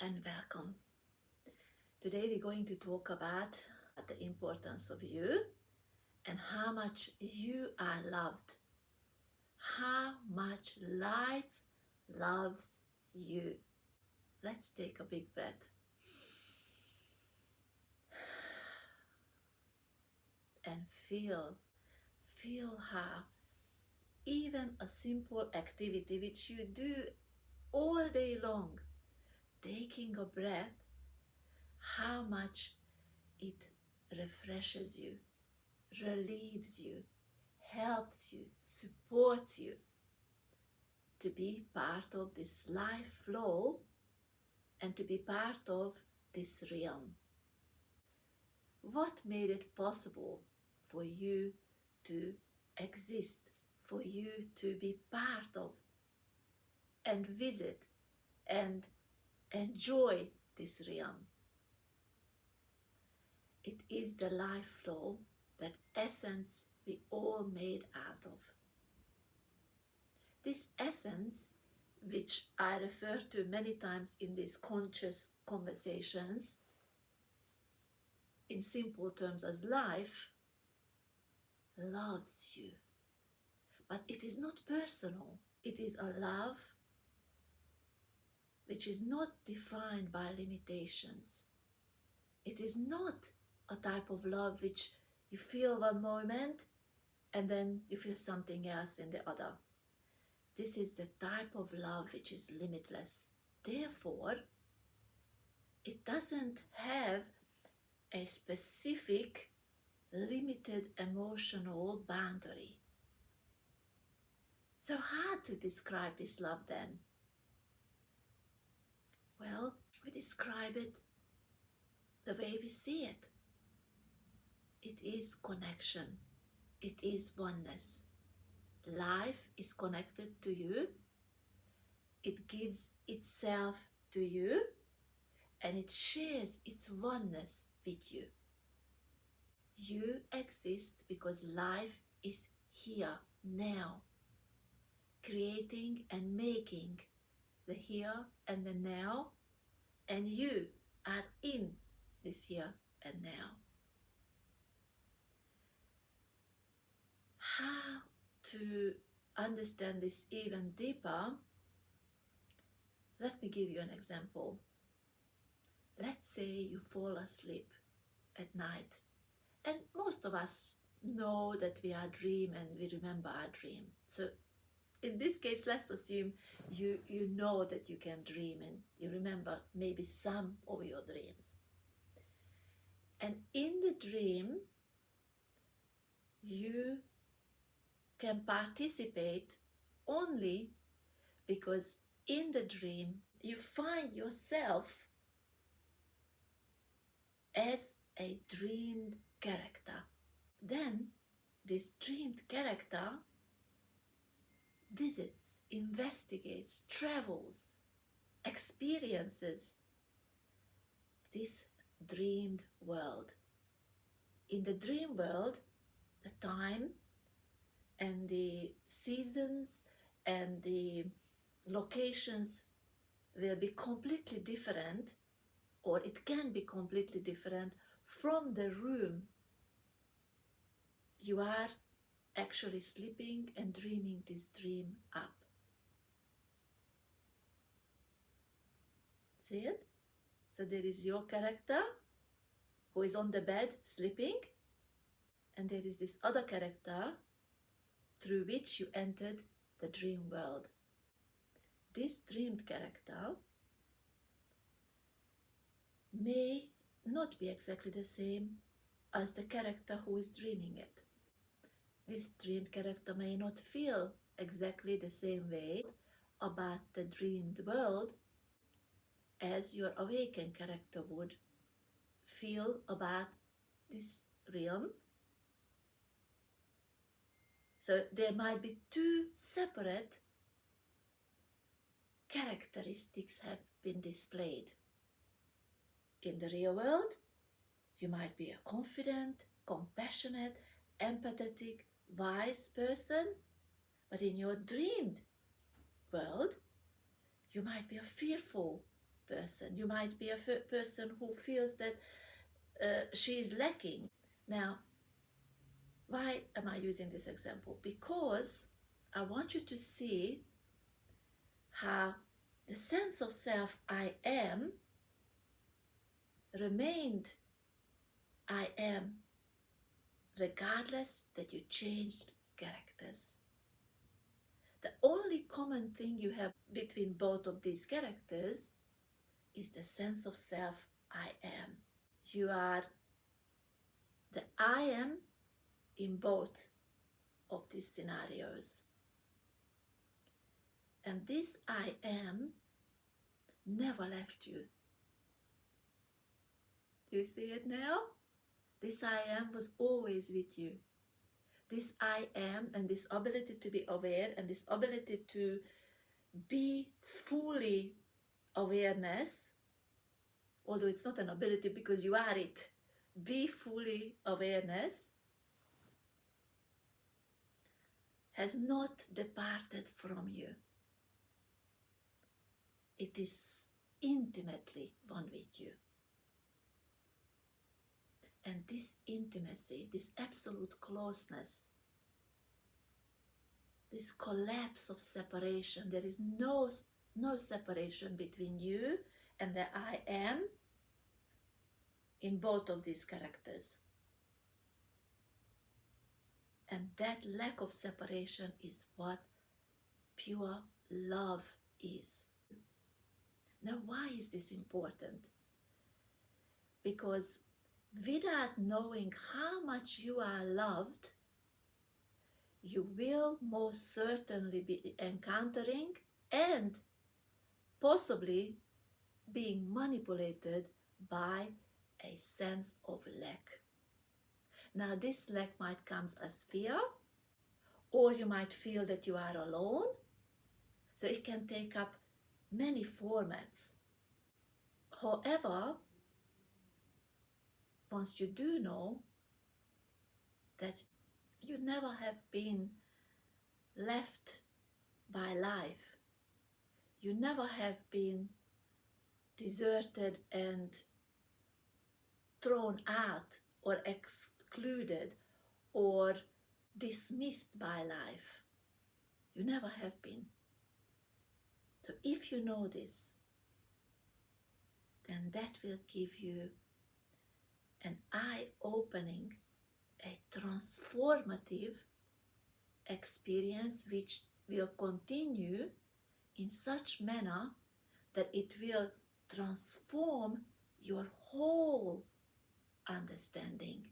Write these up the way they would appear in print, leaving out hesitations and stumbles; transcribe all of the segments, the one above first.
and welcome. Today we're going to talk about the importance of you and how much you are loved, how much life loves you. Let's take a big breath and feel how even a simple activity which you do all day long, taking a breath, how much it refreshes you, relieves you, helps you, supports you to be part of this life flow and to be part of this realm. What made it possible for you to exist, for you to be part of and visit and enjoy this realm? It is the life flow, that essence we all made out of. This essence, which I refer to many times in these conscious conversations, in simple terms as life, loves you. But it is not personal. It is a love which is not defined by limitations. It is not a type of love which you feel one moment and then you feel something else in the other. This is the type of love which is limitless. Therefore, it doesn't have a specific limited emotional boundary. So how to describe this love then? Well, we describe it the way we see it. It is connection. It is oneness. Life is connected to you. It gives itself to you and it shares its oneness with you. You exist because life is here now, creating and making the here and the now, and you are in this here and now. How to understand this even deeper? Let me give you an example. Let's say you fall asleep at night, and most of us know that we are dream and we remember our dream. So in this case, let's assume you know that you can dream and you remember maybe some of your dreams. And in the dream, you can participate only because in the dream you find yourself as a dreamed character. Then this dreamed character visits, investigates, travels, experiences this dreamed world. In the dream world, the time and the seasons and the locations will be completely different, or it can be completely different from the room you are actually sleeping and dreaming this dream up. See it? So there is your character who is on the bed sleeping, and there is this other character through which you entered the dream world. This dreamed character may not be exactly the same as the character who is dreaming it. This dreamed character may not feel exactly the same way about the dreamed world as your awakened character would feel about this realm. So there might be two separate characteristics have been displayed. In the real world, you might be a confident, compassionate, empathetic, wise person, but in your dreamed world, you might be a fearful person. You might be a person who feels that she is lacking. Now, why am I using this example? Because I want you to see how the sense of self I am remained I am, regardless that you changed characters. The only common thing you have between both of these characters is the sense of self I am. You are the I am in both of these scenarios. And this I am never left you. Do you see it now? This I am was always with you. This I am and this ability to be aware and this ability to be fully awareness, although it's not an ability because you are it, be fully awareness has not departed from you. It is intimately one with you. And this intimacy, this absolute closeness, this collapse of separation, there is no separation between you and the I am in both of these characters. And that lack of separation is what pure love is. Now, why is this important? Because without knowing how much you are loved, you will most certainly be encountering and possibly being manipulated by a sense of lack. Now, this lack might come as fear, or you might feel that you are alone. So it can take up many formats. However, once you do know that you never have been left by life, you never have been deserted and thrown out or excluded or dismissed by life. You never have been. So if you know this, then that will give you an eye-opening, a transformative experience which will continue in such manner that it will transform your whole understanding,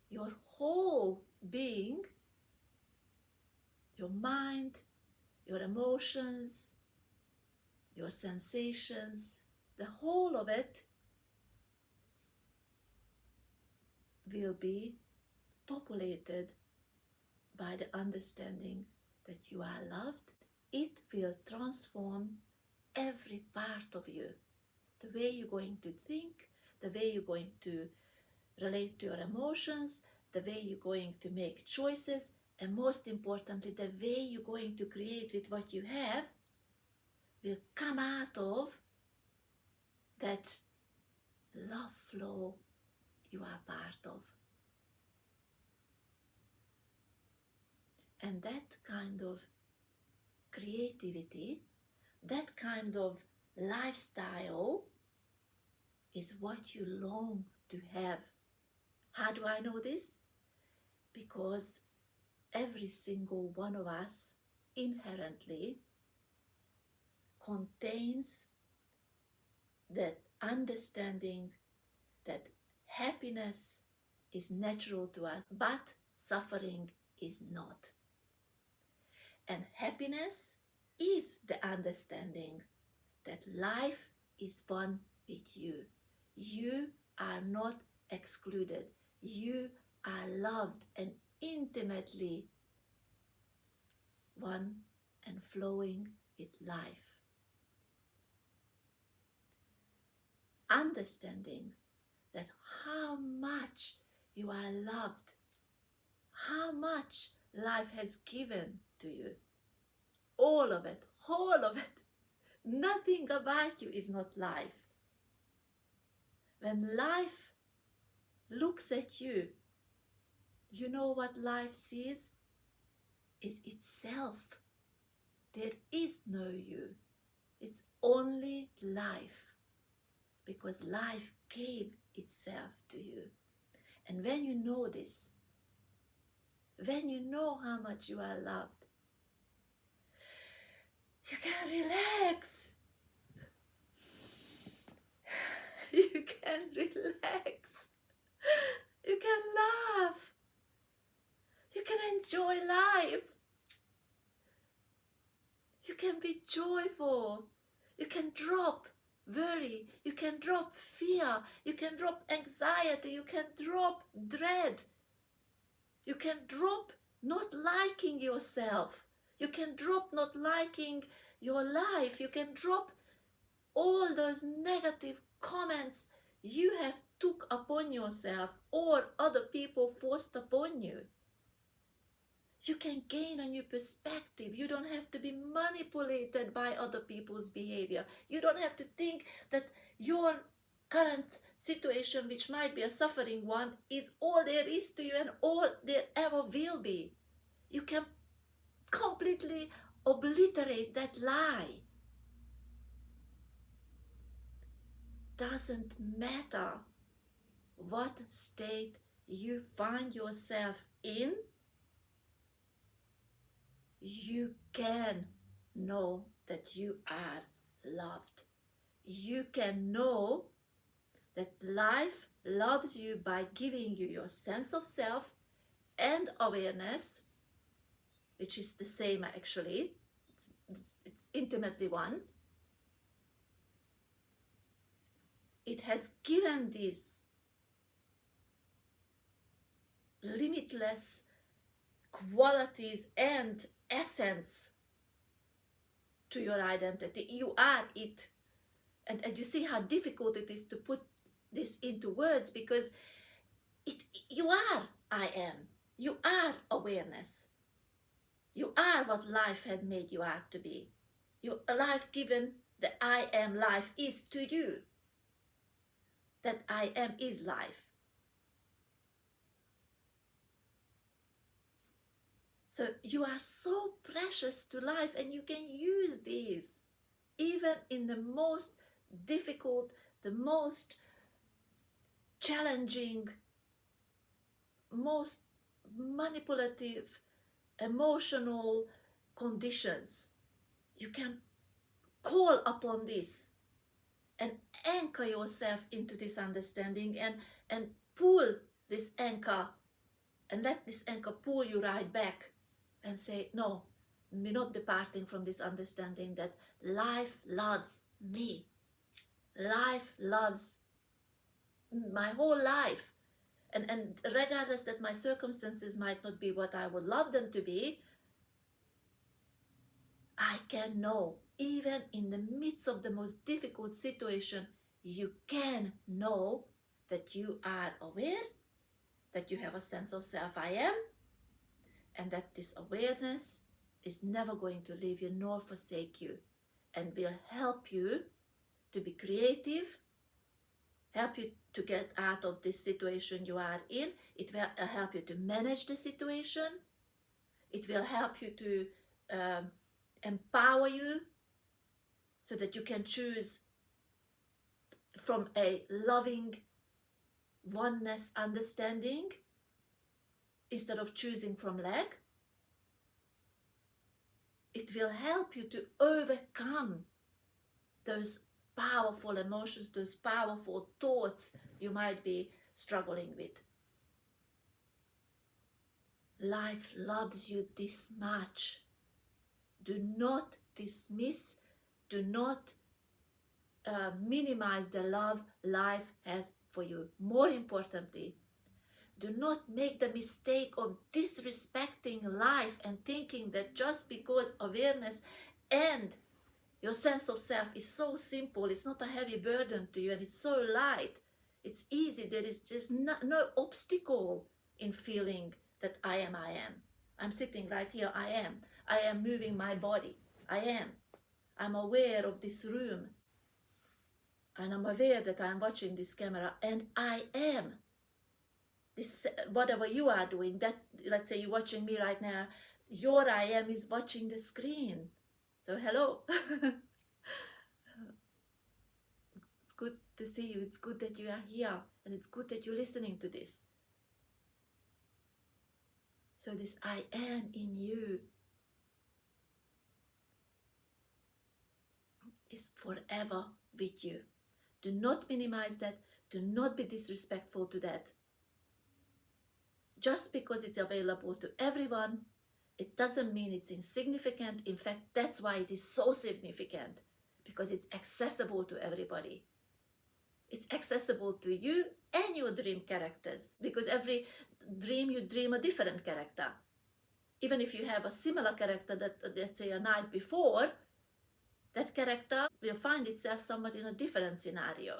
your whole being, your mind, your emotions, your sensations, the whole of it will be populated by the understanding that you are loved. It will transform every part of you. The way you're going to think, the way you're going to relate to your emotions, the way you're going to make choices, and most importantly, the way you're going to create with what you have will come out of that love flow you are part of. And that kind of creativity, that kind of lifestyle is what you long to have. How do I know this? Because every single one of us inherently contains that understanding that happiness is natural to us, but suffering is not. And happiness is the understanding that life is one with you. You are not excluded. You are loved and intimately one and flowing with life. Understanding that how much you are loved, how much life has given to you, all of it, Nothing about you is not life. When life looks at you, you know what life sees? Is itself. There is no you. It's only life. Because life gave itself to you. And when you know this, when you know how much you are loved, you can relax. You can relax. You can laugh. You can enjoy life. You can be joyful. You can drop worry. You can drop fear. You can drop anxiety. You can drop dread. You can drop not liking yourself. You can drop not liking your life. You can drop all those negative comments you have took upon yourself or other people forced upon you. You can gain a new perspective. You don't have to be manipulated by other people's behavior. You don't have to think that your current situation, which might be a suffering one, is all there is to you and all there ever will be. You can completely obliterate that lie. Doesn't matter what state you find yourself in, you can know that you are loved. You can know that life loves you by giving you your sense of self and awareness, which is the same actually. It's intimately one. It has given this limitless qualities and essence to your identity. You are it. And you see how difficult it is to put this into words, because you are I am. You are awareness. You are what life had made you out to be. Your life given the I am life is to you. That I am is life. So you are so precious to life, and you can use these even in the most difficult, the most challenging, most manipulative, emotional conditions. You can call upon this and anchor yourself into this understanding and pull this anchor and let this anchor pull you right back and say, no, we're not departing from this understanding that life loves me. Life loves my whole life. And regardless that my circumstances might not be what I would love them to be, I can know, even in the midst of the most difficult situation, you can know that you are aware, that you have a sense of self I am, and that this awareness is never going to leave you nor forsake you, and will help you to be creative, help you to get out of this situation you are in. It will help you to manage the situation. It will help you to empower you so that you can choose from a loving oneness understanding instead of choosing from lack. It will help you to overcome those powerful emotions, those powerful thoughts you might be struggling with. Life loves you this much. Do not dismiss, do not minimize the love life has for you. More importantly, do not make the mistake of disrespecting life and thinking that just because awareness and your sense of self is so simple, it's not a heavy burden to you, and it's so light, it's easy, there is just no obstacle in feeling that I am. I'm sitting right here, I am moving my body, I am. I'm aware of this room, and I'm aware that I'm watching this camera, and I am. This, whatever you are doing, that, let's say you're watching me right now, your I am is watching the screen. So hello. It's good to see you. It's good that you are here, and it's good that you're listening to this. So this I am in you is forever with you. Do not minimize that. Do not be disrespectful to that. Just because it's available to everyone, it doesn't mean it's insignificant. In fact, that's why it is so significant, because it's accessible to everybody. It's accessible to you and your dream characters, because every dream you dream a different character. Even if you have a similar character that, let's say, a night before, that character will find itself somewhat in a different scenario.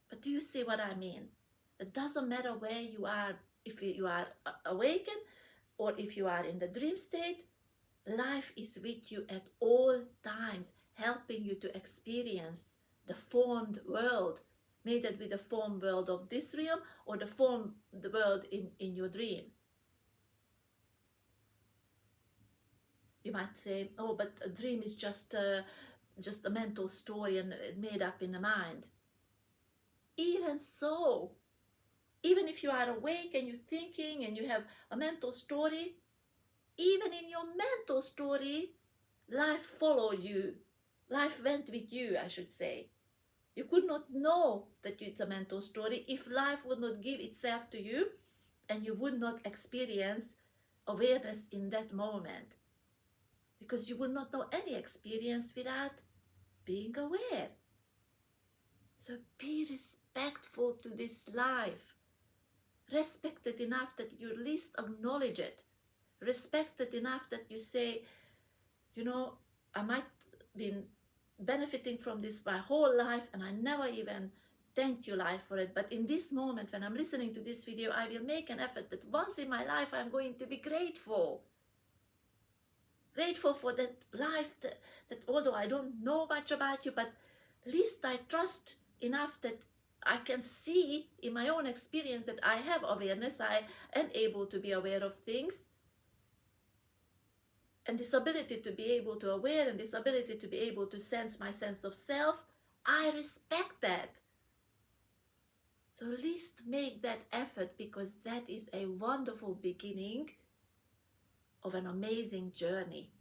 But do you see what I mean? It doesn't matter where you are, if you are awakened or if you are in the dream state, life is with you at all times, helping you to experience the formed world, may that be the formed world of this realm or the formed world in your dream. You might say, oh, but a dream is just a mental story and made up in the mind. Even so, even if you are awake and you're thinking and you have a mental story, even in your mental story, life followed you. Life went with you, I should say. You could not know that it's a mental story if life would not give itself to you and you would not experience awareness in that moment. Because you would not know any experience without being aware. So be respectful to this life. Respect it enough that you at least acknowledge it. Respect it enough that you say, you know, I might have been benefiting from this my whole life and I never even thanked you, life, for it. But in this moment, when I'm listening to this video, I will make an effort that once in my life I'm going to be grateful. Grateful for that life, that although I don't know much about you, but at least I trust enough that I can see in my own experience that I have awareness, I am able to be aware of things. And this ability to be able to aware and this ability to be able to sense my sense of self, I respect that. So at least make that effort, because that is a wonderful beginning of an amazing journey,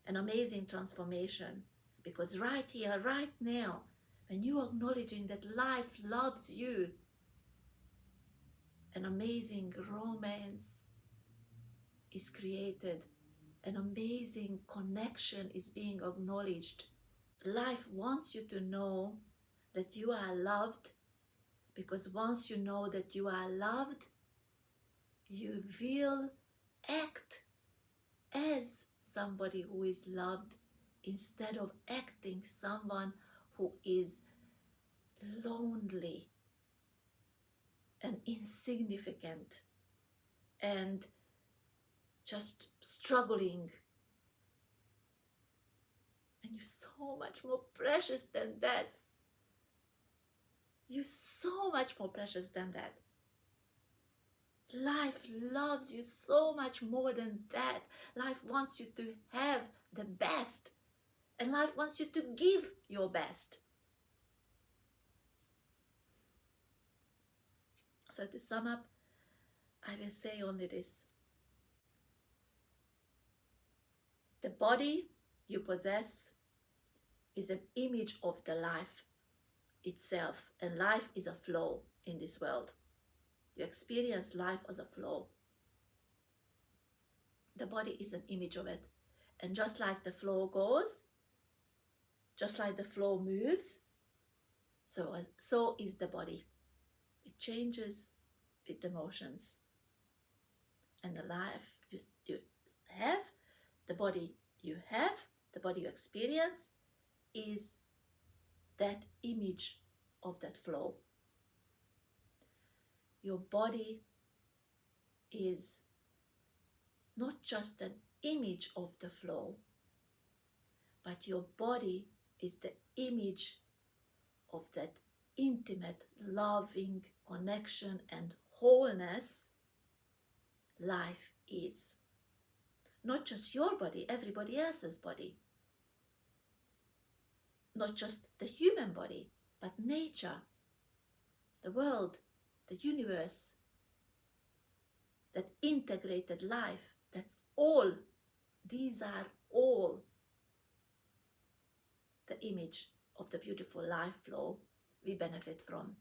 an amazing transformation. Because right here, right now, when you are acknowledging that life loves you, an amazing romance is created, an amazing connection is being acknowledged. Life wants you to know that you are loved, because once you know that you are loved, you will act as somebody who is loved instead of acting someone who is lonely and insignificant and just struggling. And you're so much more precious than that. You're so much more precious than that. Life loves you so much more than that. Life wants you to have the best. And life wants you to give your best. So to sum up, I will say only this. The body you possess is an image of the life itself. And life is a flow in this world. You experience life as a flow. The body is an image of it. And just like the flow goes, just like the flow moves, so is the body. It changes with the motions. And the life you have, the body you have, the body you experience, is that image of that flow. Your body is not just an image of the flow, but your body is the image of that intimate, loving connection and wholeness life is. Not just your body, everybody else's body. Not just the human body, but nature, the world, the universe, that integrated life. That's all. These are all the image of the beautiful life flow we benefit from.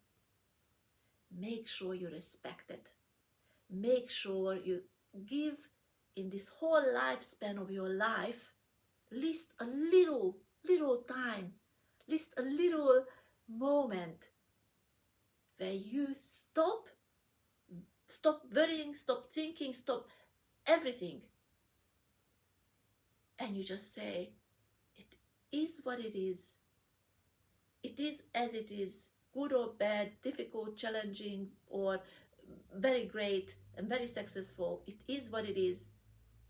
Make sure you respect it. Make sure you give in this whole lifespan of your life, list a little time, list a little moment where you stop worrying, stop thinking, stop everything, and you just say, it is what it is. It is as it is, good or bad, difficult, challenging, or very great and very successful. It is what it is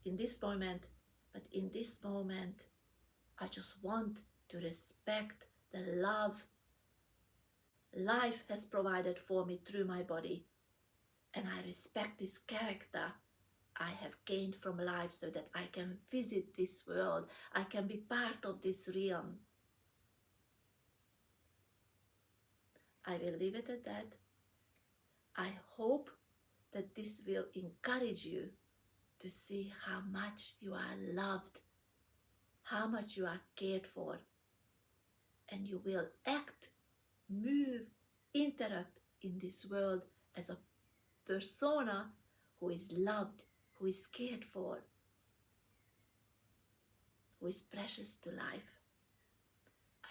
in this moment. But in this moment, I just want to respect the love life has provided for me through my body. And I respect this character I have gained from life so that I can visit this world. I can be part of this realm. I will leave it at that. I hope that this will encourage you to see how much you are loved, how much you are cared for, and you will act, move, interact in this world as a persona who is loved, who is cared for, who is precious to life.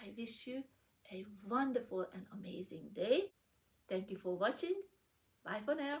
I wish you a wonderful and amazing day. Thank you for watching. Bye for now.